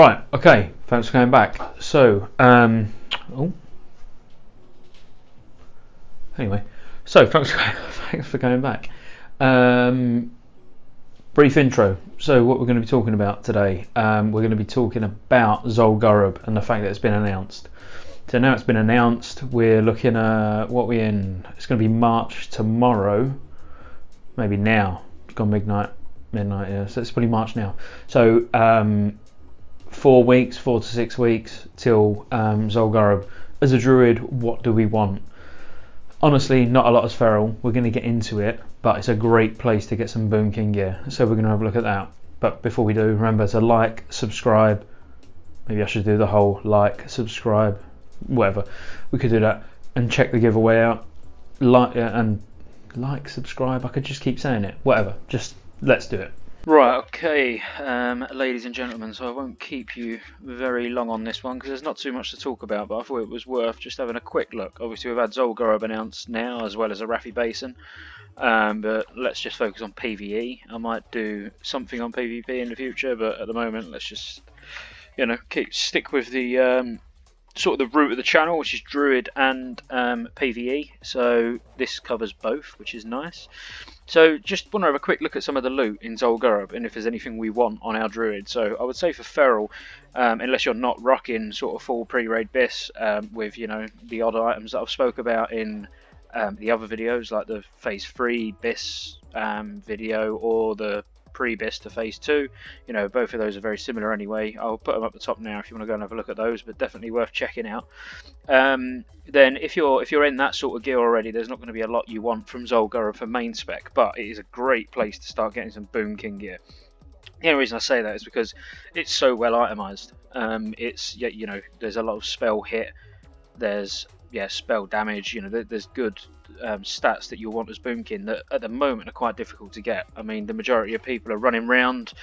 Right, okay, thanks for coming back. So, anyway, so thanks for coming back. Brief intro. So, what we're going to be talking about today, we're going to be talking about Zul'Gurub and the fact that it's been announced. So now it's been announced, we're looking at what we're in. It's going to be March tomorrow, maybe now. It's gone midnight, yeah. So it's probably March now. So 4 weeks, 4 to 6 weeks till Zul'Gurub. As a druid, what do we want? Honestly, not a lot as feral. We're going to get into it, but it's a great place to get some Boom King gear. So we're going to have a look at that. But before we do, remember to like, subscribe. Maybe I should do the whole like, subscribe, whatever. We could do that and check the giveaway out. Like, subscribe. I could just keep saying it. Whatever. Just let's do it. Right, okay, ladies and gentlemen, so I won't keep you very long on this one because there's not too much to talk about, but I thought it was worth just having a quick look. Obviously we've had Zul'Gurub announced now as well as a Rafi Basin, but let's just focus on PvE. I might do something on PvP in the future, but at the moment let's just, stick with the sort of the root of the channel, which is Druid and PvE, so this covers both, which is nice. So just want to have a quick look at some of the loot in Zul'Gurub and if there's anything we want on our druid. So I would say for feral, unless you're not rocking sort of full pre-raid bis with the odd items that I've spoke about in the other videos, like the phase 3 bis video or the pre-bis to phase 2, both of those are very similar anyway. I'll put them up the top now if you want to go and have a look at those, but definitely worth checking out. Then if you're in that sort of gear already, there's not going to be a lot you want from Zul'Gurub for main spec, but it is a great place to start getting some Boom King gear. The only reason I say that is because it's so well itemized. There's a lot of spell hit, there's spell damage, there's good stats that you'll want as Boomkin that at the moment are quite difficult to get. I mean, the majority of people are running around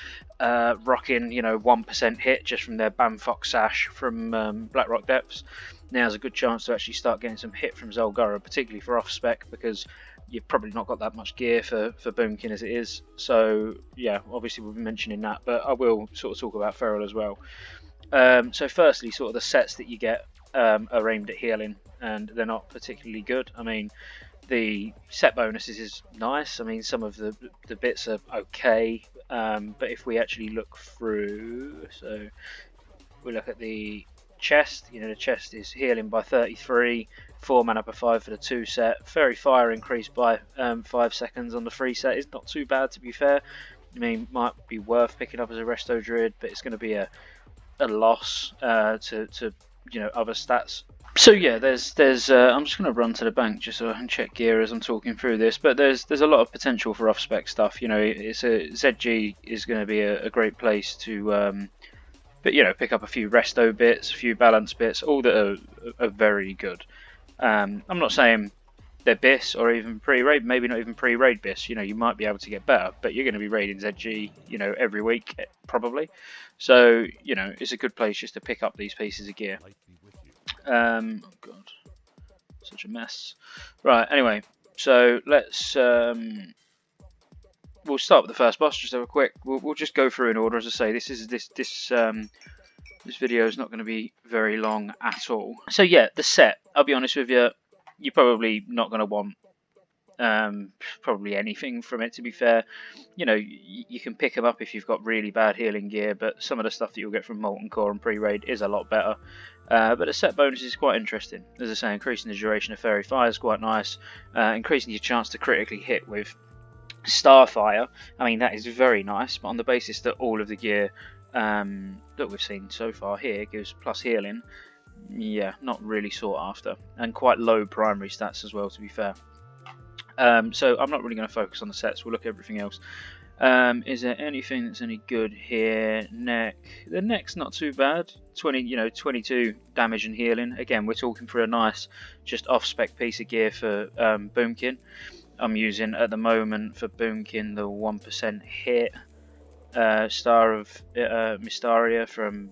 rocking 1% hit just from their Bamfox Sash from Blackrock Depths. Now's a good chance to actually start getting some hit from Zul'Gurub, particularly for off spec, because you've probably not got that much gear for Boomkin as it is. So yeah, obviously we'll be mentioning that, but I will sort of talk about feral as well. So firstly, sort of the sets that you get are aimed at healing, and they're not particularly good. I mean, the set bonuses is nice. I mean, some of the bits are okay, but if we actually look through, so we look at the chest, the chest is healing by 33, 4 mana per 5 for the 2 set, fairy fire increased by 5 seconds on the 3 set. Is not too bad, to be fair. I mean, might be worth picking up as a resto druid, but it's going to be a loss to other stats. So yeah, there's I'm just going to run to the bank just so I can check gear as I'm talking through this, but there's a lot of potential for off spec stuff. It's a ZG is going to be a great place to pick up a few resto bits, a few balance bits, all that are very good. I'm not saying they're bis or even pre-raid, maybe not even pre-raid bis. You might be able to get better, but you're going to be raiding ZG every week probably, so it's a good place just to pick up these pieces of gear. Oh god, such a mess. Right, anyway, so let's we'll start with the first boss. Just have a quick, we'll just go through in order. As I say, this video is not going to be very long at all. So yeah, the set, I'll be honest with you, you're probably not going to want probably anything from it, to be fair. You can pick them up if you've got really bad healing gear, but some of the stuff that you'll get from Molten Core and pre-raid is a lot better. But the set bonus is quite interesting. As I say, increasing the duration of fairy fire is quite nice, increasing your chance to critically hit with Starfire. I mean, that is very nice, but on the basis that all of the gear that we've seen so far here gives plus healing, yeah, not really sought after, and quite low primary stats as well, to be fair. So I'm not really going to focus on the sets, we'll look at everything else. Is there anything that's any good here? Neck. The neck's not too bad. 22 damage and healing. Again, we're talking for a nice, just off-spec piece of gear for Boomkin. I'm using at the moment for Boomkin the 1% hit Star of Mystaria from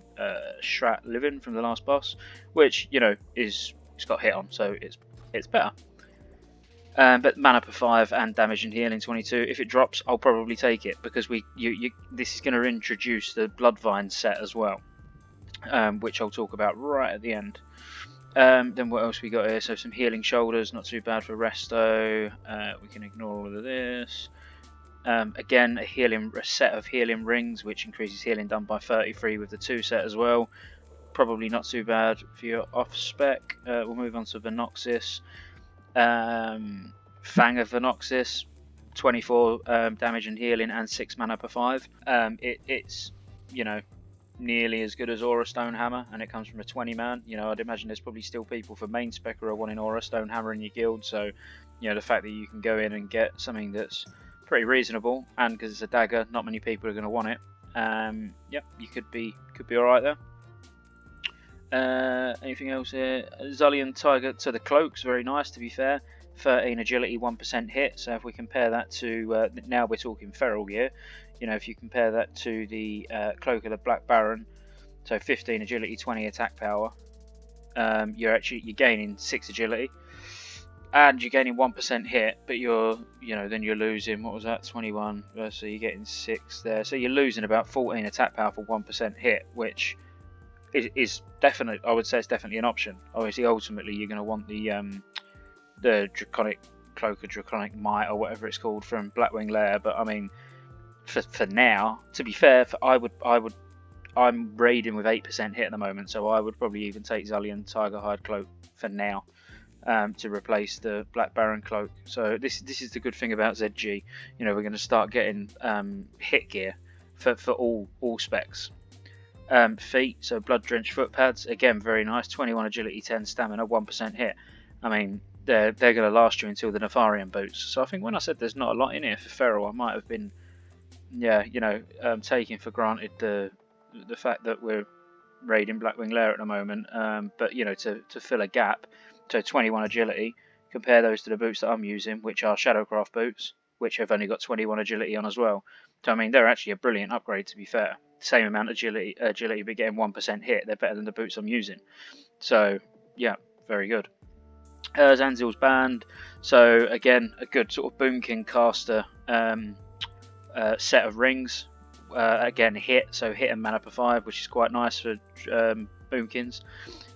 Shrat Living from the last boss, which it's got hit on, so it's better. But mana per 5 and damage and healing 22. If it drops, I'll probably take it, because this is going to introduce the Bloodvine set as well. which I'll talk about right at the end. Then what else we got here? So some healing shoulders, not too bad for resto. We can ignore all of this. Again, a set of healing rings, which increases healing done by 33 with the 2 set as well. Probably not too bad for your off spec. We'll move on to Venoxis. Fang of Venoxis, 24 damage and healing and 6 mana per 5. It's, you know, nearly as good as Aura Stone Hammer, and it comes from a 20-man. You know, I'd imagine there's probably still people for main spec who are wanting Aura Stone Hammer in your guild, so, you know, the fact that you can go in and get something that's pretty reasonable, and because it's a dagger, not many people are going to want it. Yep, you could be alright there. Anything else here? Zullian Tiger to the cloak's very nice, to be fair. 13 agility, 1% hit. So if we compare that to now we're talking feral gear. You know, if you compare that to the cloak of the Black Baron, so 15 agility, 20 attack power, you're gaining 6 agility, and you're gaining 1% hit. But then you're losing, what was that? 21. So you're getting 6 there. So you're losing about 14 attack power for 1% hit, which is definitely, I would say, it's definitely an option. Obviously, ultimately, you're going to want the Draconic Cloak or Draconic Might or whatever it's called from Blackwing Lair. But I mean, for now, to be fair, I'm raiding with 8% hit at the moment, so I would probably even take Zullian Tigerhide Cloak for now to replace the Black Baron Cloak. So this is the good thing about ZG. You know, we're going to start getting hit gear for all specs. Feet, so blood drenched foot pads, again very nice. 21 agility, 10 stamina, 1% hit. I mean, they're going to last you until the Nefarian boots. So I think when I said there's not a lot in here for feral, I might have been, taking for granted the fact that we're raiding Blackwing Lair at the moment. But you know, to fill a gap, so 21 agility. Compare those to the boots that I'm using, which are Shadowcraft boots, which have only got 21 agility on as well. So I mean, they're actually a brilliant upgrade, to be fair. Same amount of agility, but getting 1% hit. They're better than the boots I'm using. So yeah, very good. Zanzil's Band. So again, a good sort of Boomkin caster set of rings. Again, hit and mana per 5, which is quite nice for Boomkins.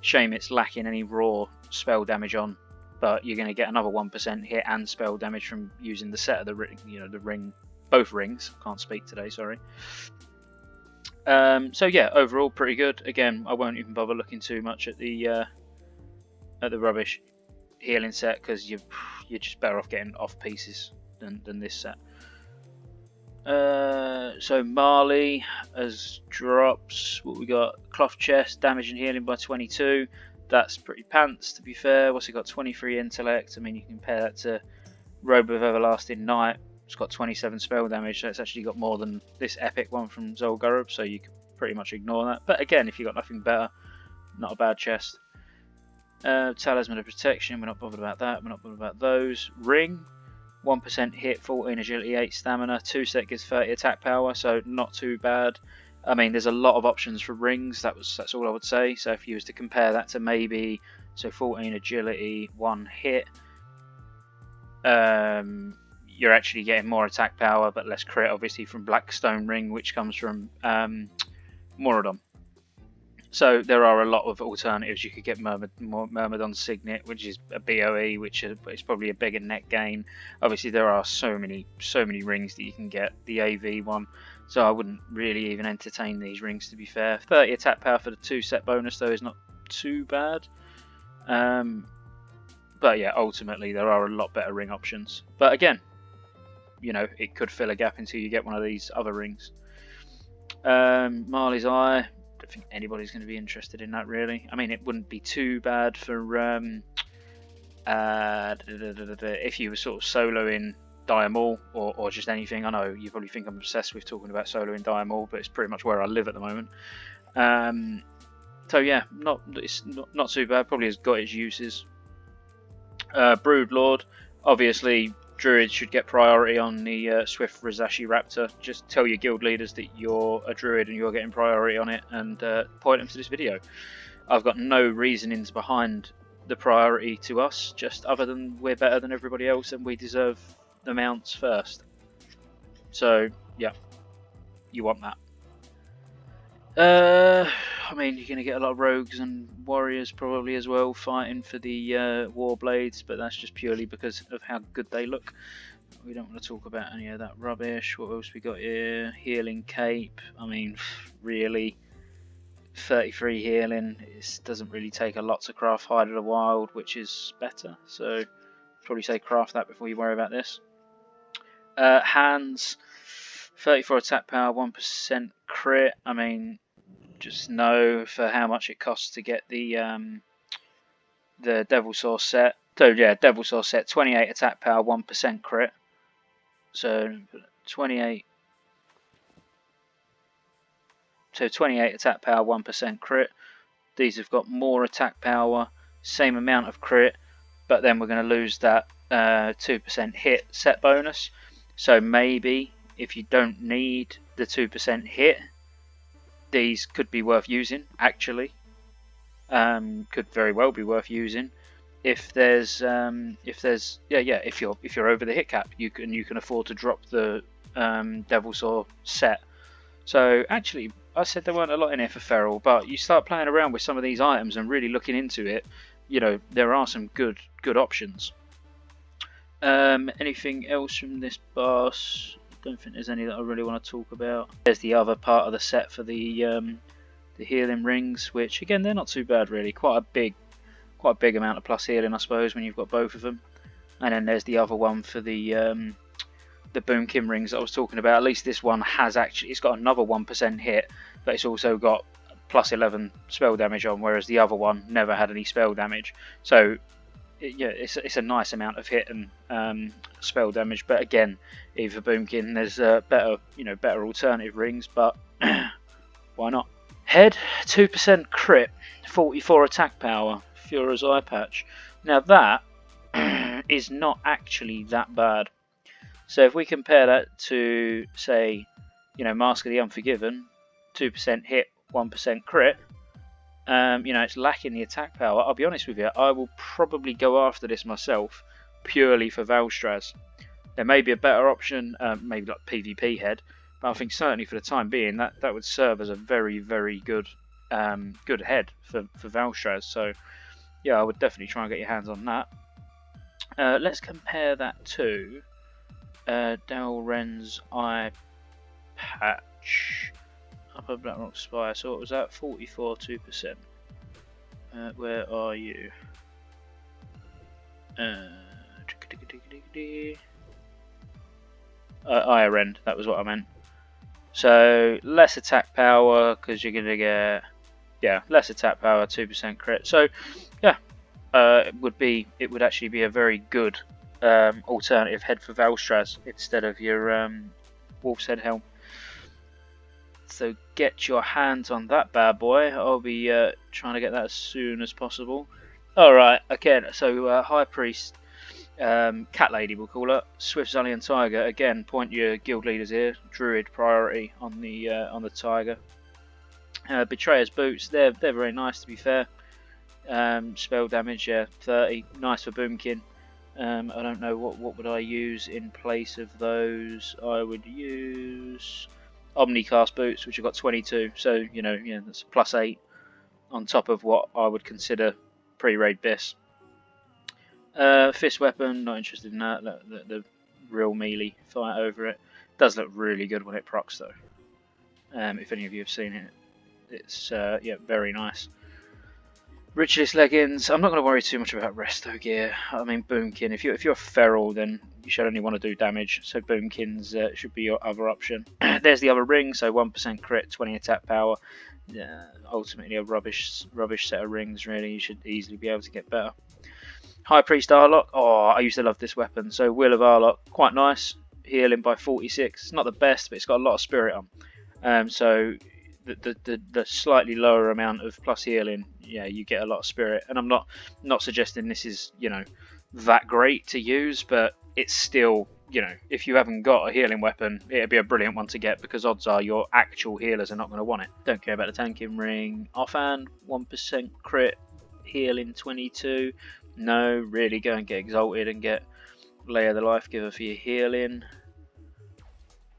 Shame it's lacking any raw spell damage on, but you're going to get another 1% hit and spell damage from using the set of the ring, both rings. Can't speak today, sorry. So yeah, overall pretty good. Again, I won't even bother looking too much at the rubbish healing set, because you're just better off getting off pieces than this set. So Marley as drops, what we got? Cloth chest, damage and healing by 22. That's pretty pants, to be fair. What's it got? 23 intellect. I mean, you can compare that to Robe of Everlasting Night. It's got 27 spell damage, so it's actually got more than this epic one from Zul'Gurub, so you can pretty much ignore that. But again, if you've got nothing better, not a bad chest. Talisman of Protection, we're not bothered about that. We're not bothered about those. Ring, 1% hit, 14 agility, 8 stamina, 2 set gives 30 attack power, so not too bad. I mean, there's a lot of options for rings. That's all I would say. So if you was to compare that to maybe, so 14 agility, 1 hit, you're actually getting more attack power but less crit, obviously, from Blackstone Ring, which comes from Moradon. So there are a lot of alternatives. You could get Myrmidon Signet, which is a BOE, which is probably a bigger net gain. Obviously, there are so many rings that you can get. The AV one, so I wouldn't really even entertain these rings, to be fair. 30 attack power for the 2 set bonus, though, is not too bad. But yeah, ultimately there are a lot better ring options. But again, you know, it could fill a gap until you get one of these other rings. Marley's Eye. I don't think anybody's going to be interested in that, really. I mean, it wouldn't be too bad for if you were sort of soloing Diamol or just anything. I know you probably think I'm obsessed with talking about soloing Diamol, but it's pretty much where I live at the moment. So yeah, it's not too bad. Probably has got its uses. Broodlord, obviously. Druids should get priority on the Swift Rizashi Raptor. Just tell your guild leaders that you're a Druid and you're getting priority on it, and point them to this video. I've got no reasonings behind the priority to us, just other than we're better than everybody else and we deserve the mounts first. So yeah, you want that. I mean, you're going to get a lot of rogues and warriors probably as well fighting for the warblades, but that's just purely because of how good they look. We don't want to talk about any of that rubbish. What else we got here? Healing cape. I mean, really, 33 healing. It doesn't really take a lot to craft Hide of the Wild, which is better. So probably say craft that before you worry about this. Hands, 34 attack power, 1% crit. I mean, just know for how much it costs to get the Devil Source set. So yeah, Devil Source set, 28 attack power, 1% crit. So 28 attack power, 1% crit. These have got more attack power, same amount of crit, but then we're going to lose that 2% hit set bonus. So maybe if you don't need the 2% hit, these could be worth using. Actually, could very well be worth using if there's if you're over the hit cap, you can afford to drop the Devil Saw set. So actually, I said there weren't a lot in here for Feral, but you start playing around with some of these items and really looking into it, you know, there are some good options. Anything else from this boss? I don't think there's any that I really want to talk about. There's the other part of the set for the healing rings, which again they're not too bad really. Quite a big amount of plus healing, I suppose, when you've got both of them. And then there's the other one for the Boomkin rings that I was talking about. At least this one has it's got another 1% hit, but it's also got plus 11 spell damage on, whereas the other one never had any spell damage. So it's a nice amount of hit and spell damage. But again, even for Boomkin, there's better alternative rings, but why not? Head, 2% crit, 44 attack power, Fura's eye patch. Now that is not actually that bad. So if we compare that to, say, Mask of the Unforgiven, 2% hit, 1% crit, it's lacking the attack power. I'll be honest with you, I will probably go after this myself purely for Valstraz. There may be a better option, maybe like PvP head, but I think certainly for the time being that would serve as a very, very good head for Valstraz. So yeah, I would definitely try and get your hands on that. Let's compare that to Dalren's eye patch. Upper Blackrock Spire. So what was that? 44, 2%. Where are you? Ire End, that was what I meant. So less attack power because you're gonna get less attack power, 2% crit. So yeah, it would actually be a very good alternative head for Valstraz instead of your Wolf's Head helm. So get your hands on that bad boy. I'll be trying to get that as soon as possible. Alright, again, so High Priest, Cat Lady we'll call her, Swift Zullian Tiger. Again, point your guild leaders here. Druid priority on the Tiger. Betrayer's Boots, they're very nice to be fair. Spell damage, 30, nice for Boomkin. I don't know what would I use in place of those. I would use Omnicast boots, which have got 22, so that's plus 8 on top of what I would consider pre-raid Biss. Fist weapon, not interested in that. The real melee fight over it does look really good when it procs though. If any of you have seen it, it's very nice. Ritualist leggings. I'm not going to worry too much about resto gear. I mean, Boomkin. If you're feral, then you should only want to do damage. So Boomkins should be your other option. There's the other ring. So 1% crit, 20 attack power. Ultimately, a rubbish set of rings. Really, you should easily be able to get better. High Priest Arlock. Oh, I used to love this weapon. So Will of Arlock, quite nice. Healing by 46. It's not the best, but it's got a lot of spirit on. So the slightly lower amount of plus healing, you get a lot of spirit. And I'm not suggesting this is that great to use, but it's still if you haven't got a healing weapon, it'd be a brilliant one to get because odds are your actual healers are not going to want it. Don't care about the tanking ring. Offhand, 1% crit, healing 22. No, really go and get Exalted and get Layer the Life Giver for your healing.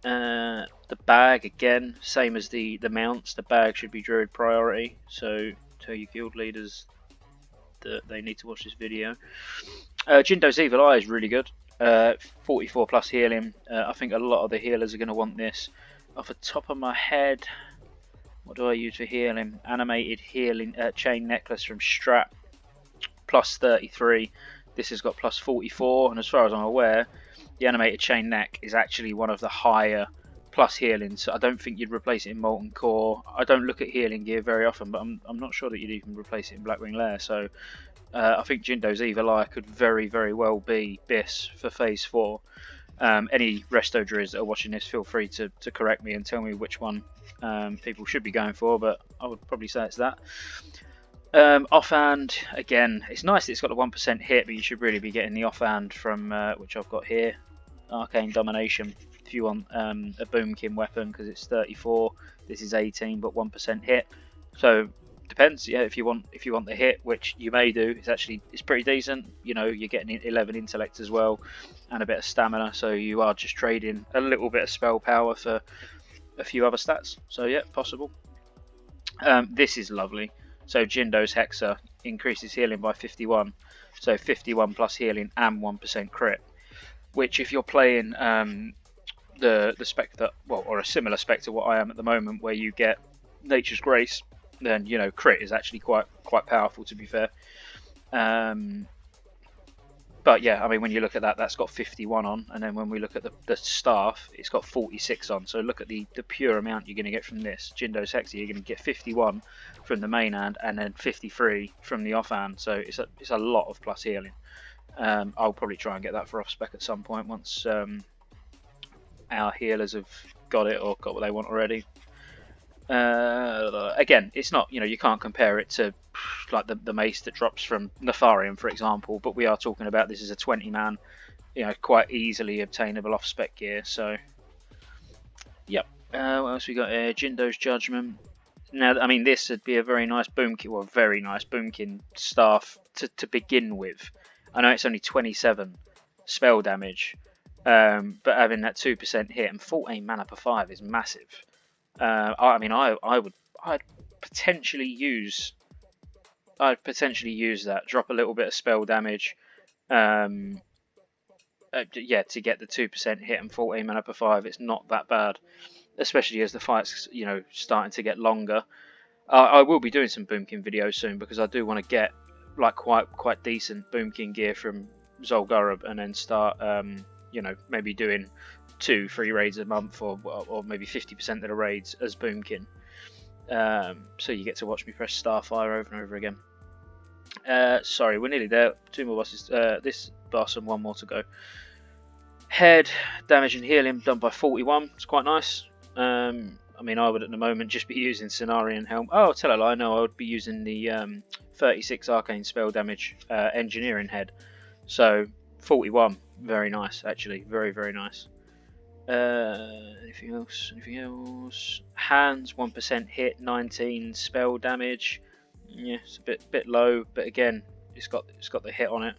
The bag, again, same as the mounts, the bag should be Druid priority, so tell your guild leaders that they need to watch this video. Jindo's Evil Eye is really good. 44 plus healing. I think a lot of the healers are going to want this. Off the top of my head, what do I use for healing? Animated healing chain necklace from Strat, plus 33. This has got plus 44, and as far as I'm aware, the animated chain neck is actually one of the higher plus healing, so I don't think you'd replace it in Molten Core. I don't look at healing gear very often, but I'm not sure that you'd even replace it in Blackwing Lair, so I think Jindo's Evil Eye could very, very well be BIS for Phase 4. Any Resto Druids that are watching this, feel free to correct me and tell me which one people should be going for, but I would probably say it's that. Offhand, again, it's nice that it's got the 1% hit, but you should really be getting the offhand from, which I've got here, Arcane Domination, if you want a Boomkin weapon, because it's 34, this is 18, but 1% hit. So depends, yeah. If you want the hit, which you may do, it's pretty decent. You know, you're getting 11 intellect as well, and a bit of stamina. So you are just trading a little bit of spell power for a few other stats. So yeah, possible. This is lovely. So Jindo's Hexa increases healing by 51. So 51 plus healing and 1% crit. Which, if you're playing the spec that, well, or a similar spec to what I am at the moment, where you get Nature's Grace, then you know crit is actually quite powerful, to be fair. But yeah, I mean, when you look at that, that's got 51 on, and then when we look at the staff, it's got 46 on. So look at the pure amount you're going to get from this. Jindo's Hexa, you're going to get 51 from the main hand, and then 53 from the offhand. So it's a lot of plus healing. I'll probably try and get that for off spec at some point once our healers have got it or got what they want already. Again, it's not, you know, you can't compare it to like the mace that drops from Nefarian, for example, but we are talking about this is a 20-man, you know, quite easily obtainable off spec gear. So yep. What else we got here? Jindo's Judgment. Now, I mean, this would be a very nice boomkin, well, very nice boomkin staff to begin with. I know it's only 27 spell damage, but having that 2% hit and 14 mana per 5 is massive. I mean, I'd potentially use that. Drop a little bit of spell damage, yeah, to get the 2% hit and 14 mana per 5. It's not that bad, especially as the fight's, you know, starting to get longer. I will be doing some Boomkin videos soon because I do want to get like quite decent Boomkin gear from Zul'Gurub and then start, you know, maybe doing 2-3 raids a month, or maybe 50% of the raids as Boomkin. So you get to watch me press Starfire over and over again. Sorry, we're nearly there. 2 more bosses. This boss and 1 more to go. Head damage and healing done by 41. It's quite nice. I mean, I would at the moment just be using Cenarian Helm. Oh, tell a lie. No, I would be using the 36 arcane spell damage engineering head. So 41, very nice actually, very nice. Anything else? Anything else? Hands 1% hit, 19 spell damage. Yeah, it's a bit low, but again, it's got the hit on it.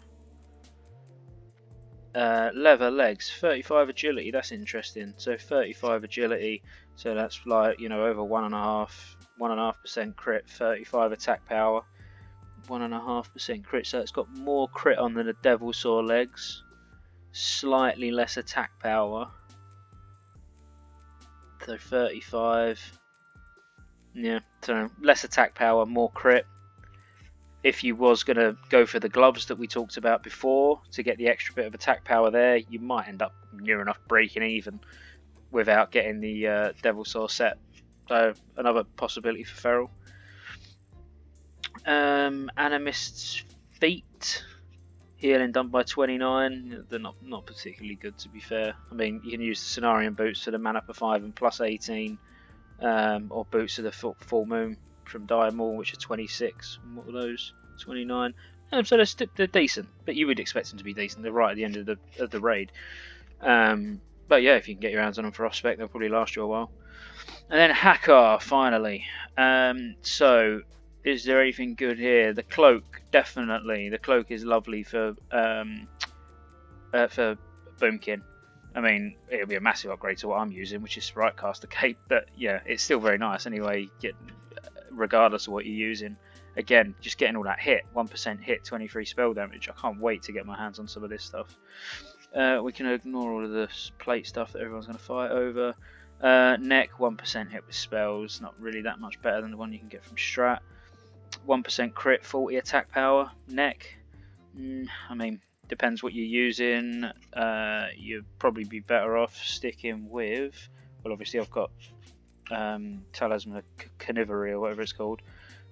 Leather legs, 35 agility. That's interesting. So 35 agility. So that's like, you know, over 1.5% crit, 35 attack power, 1.5% crit. So it's got more crit on than the Devil Saw legs. Slightly less attack power. So 35. Yeah, so less attack power, more crit. If you was going to go for the gloves that we talked about before to get the extra bit of attack power there, you might end up near enough breaking even without getting the Devil Saw set. So another possibility for Feral. Animist's Feet. Healing done by 29. They're not particularly good, to be fair. I mean, you can use the Cenarian boots for the mana per 5 and plus 18. Or boots of the full moon from Diamond, which are 26. And what were those? 29. So they're decent, but you would expect them to be decent. They're right at the end of the raid. But yeah, if you can get your hands on them for off spec, they'll probably last you a while. And then Hakkar, finally. So is there anything good here? The cloak, definitely. The cloak is lovely for Boomkin. I mean, it'll be a massive upgrade to what I'm using, which is Spritecaster Cape, but yeah, it's still very nice anyway, regardless of what you're using. Again, just getting all that hit, 1% hit, 23 spell damage. I can't wait to get my hands on some of this stuff. We can ignore all of the plate stuff that everyone's going to fight over. Neck, 1% hit with spells, not really that much better than the one you can get from Strat. 1% crit, 40 attack power. Neck, I mean, depends what you're using. You'd probably be better off sticking with, well, obviously I've got Talisman of Carnivory or whatever it's called,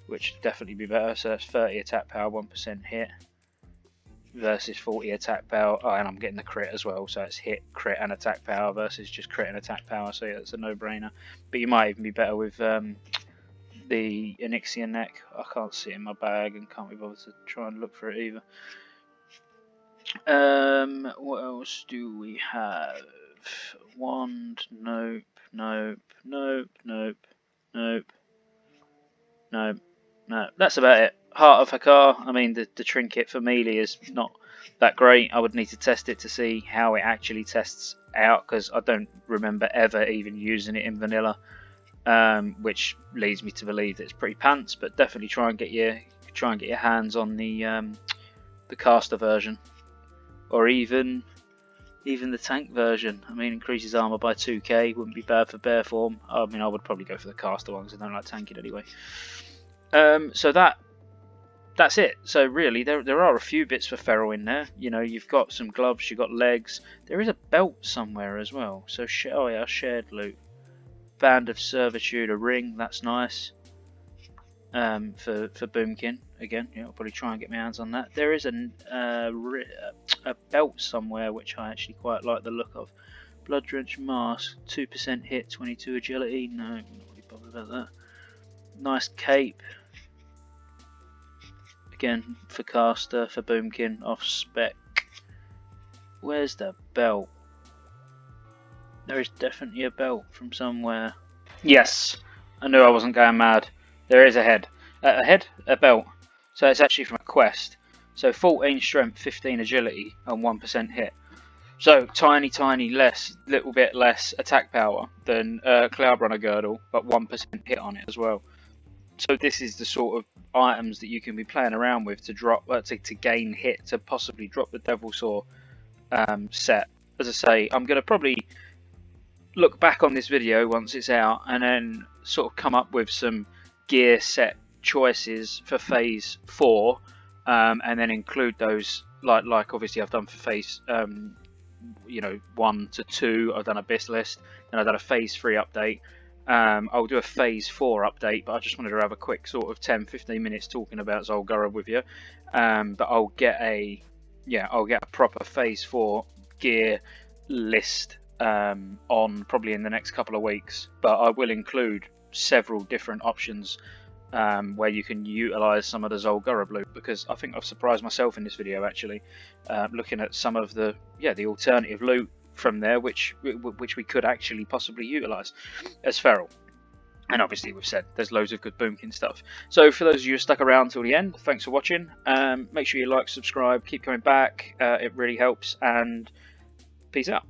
which would definitely be better. So that's 30 attack power, 1% hit versus 40 attack power. Oh, and I'm getting the crit as well, so it's hit, crit and attack power versus just crit and attack power, so yeah, it's a no-brainer. But you might even be better with the Onyxia neck. I can't see it in my bag and can't be bothered to try and look for it either. What else do we have? Wand, nope, nope, nope, nope, nope, nope, no. That's about it. Heart of Hakar, I mean, the trinket for melee is not that great. I would need to test it to see how it actually tests out, because I don't remember ever even using it in vanilla, which leads me to believe that it's pretty pants. But definitely try and get your hands on the caster version, or even the tank version. I mean, increases armor by 2k, wouldn't be bad for bear form. I mean, I would probably go for the caster ones. I don't like tanking anyway. So that's it. So really, there are a few bits for feral in there. You know, you've got some gloves, you've got legs. There is a belt somewhere as well. So oh yeah, shared loot. Band of Servitude, a ring. That's nice. For Boomkin again. Yeah, I'll probably try and get my hands on that. There is a belt somewhere which I actually quite like the look of. Blood Drench Mask, 2% hit, 22 agility. No, I'm not really bothered about that. Nice cape. Again, for caster, for Boomkin, off spec. Where's the belt? There is definitely a belt from somewhere. Yes, I knew I wasn't going mad. There is a head. A belt. So it's actually from a quest. So 14 strength, 15 agility, and 1% hit. So tiny little bit less attack power than Cloud Runner Girdle, but 1% hit on it as well. So this is the sort of items that you can be playing around with to drop, to gain hit, to possibly drop the Devil Saw set. As I say, I'm going to probably look back on this video once it's out, and then sort of come up with some gear set choices for phase 4, and then include those like obviously I've done for phase 1 to 2. I've done a BIS list, and I've done a phase 3 update. I'll do a phase 4 update, but I just wanted to have a quick sort of 10-15 minutes talking about Zul'Gurub with you. But I'll get a proper phase 4 gear list on probably in the next couple of weeks. But I will include several different options where you can utilize some of the Zul'Gurub loot, because I think I've surprised myself in this video actually, looking at some of the alternative loot from there, which we could actually possibly utilize as feral. And obviously we've said there's loads of good Boomkin stuff. So for those of you who stuck around till the end, thanks for watching. Make sure you like, subscribe, keep coming back. It really helps, and peace out.